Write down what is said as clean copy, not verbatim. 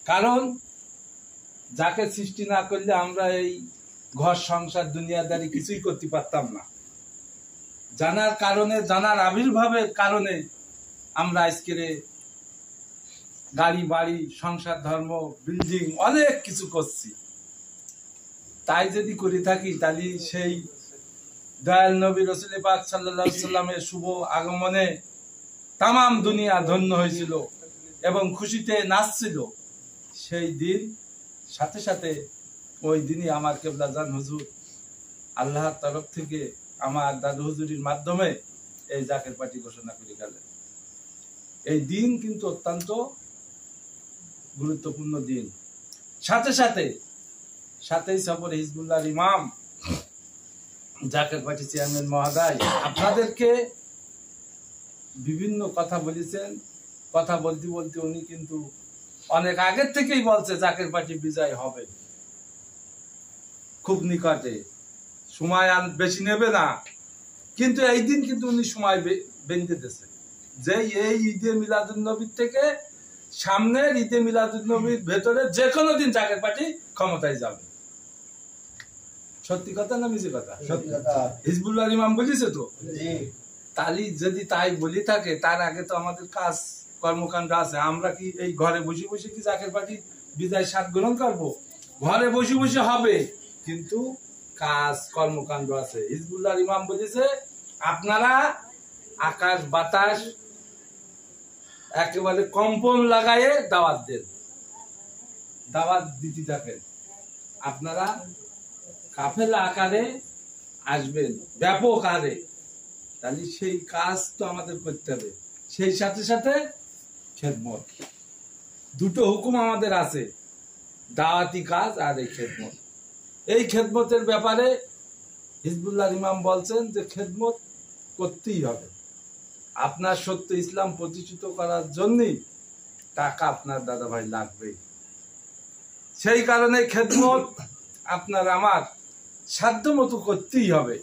কারণ যাকে সৃষ্টি না করলে আমরা এই ঘর সংসার দুনিয়াদারি কিছুই করতে পারতাম না। জানার কারণে, জানার আবির্ভাবের কারণে আমরা আজকের গাড়ি বাড়ি সংসার ধর্ম বিল্ডিং অনেক কিছু করছি। তাই যদি করে থাকি তাহলে সেই দয়াল নবী রাসূল পাক সাল্লাল্লাহু আলাইহি সাল্লামের শুভ আগমনে তামাম দুনিয়া ধন্য হয়েছিল এবং খুশিতে নাচছিল। সেই দিন সাথে সাথে ওই দিনই আমার কেবলাজান হুজুর আল্লাহর তরফ থেকে আমার দাদু হুজুরির মাধ্যমে এই জাকের পার্টি ঘোষণা করে গেলেন। এই দিন কিন্তু অত্যন্ত গুরুত্বপূর্ণ দিন। সাথে সাথে সাথেই সফরে হিজবুল্লাহর ইমাম জাকের পার্টি চেয়ারম্যান মহোদয় আপনাদেরকে বিভিন্ন কথা বলেছেন। কথা বলতে বলতে উনি কিন্তু অনেক আগের থেকেই বলছে জাকের পার্টি বিজয় হবে, খুব নিকটে, সময় আর বেশি নেবে না। কিন্তু এই দিন কিন্তু উনি সময় বেঁধে দিয়েছে যে এই ঈদে মিলাদুন্নবীর থেকে সামনের ঈদে মিলাদুন্নবীর ভেতরে যে কোনো দিন জাকের পার্টি ক্ষমতায় যাবে। সত্যি কথা না মিছে কথা? হিজবুল্লাহ ইমাম বলেছে তো। তালি যদি তাই বলি থাকে, তার আগে তো আমাদের কাজ কর্মকাণ্ড আছে। আমরা কি এই ঘরে বসে বসে কি জাকের পার্টি বিজয় স্বাদ গ্রহণ করবো? ঘরে বসে বসে হবে, কিন্তু কাজ কর্মকাণ্ড আছে। হিজবুল্লাহ ইমাম বলেছে আপনারা আকাশ বাতাস একেবারে কম্পন লাগায়ে দাওয়াত দেন, দাওয়াত দিতে থাকেন। আপনারা কাফেলা আকারে আসবেন, ব্যাপক আকারে। তাহলে সেই কাজ তো আমাদের করতে হবে। সেই সাথে সাথে খেদমত, দুটো হুকুম আমাদের আছে, দাওয়াতি কাজ আর এই খেদমত। এই খেদমতের ব্যাপারে হিজবুল্লাহ ইমাম বলছেন যে খেদমত করতেই হবে। আপনার সত্য ইসলাম প্রতিষ্ঠিত করার জন্যই টাকা আপনার দাদা ভাই লাগবেই। সেই কারণে খেদমত আপনার আমার সাধ্য মতো করতেই হবে।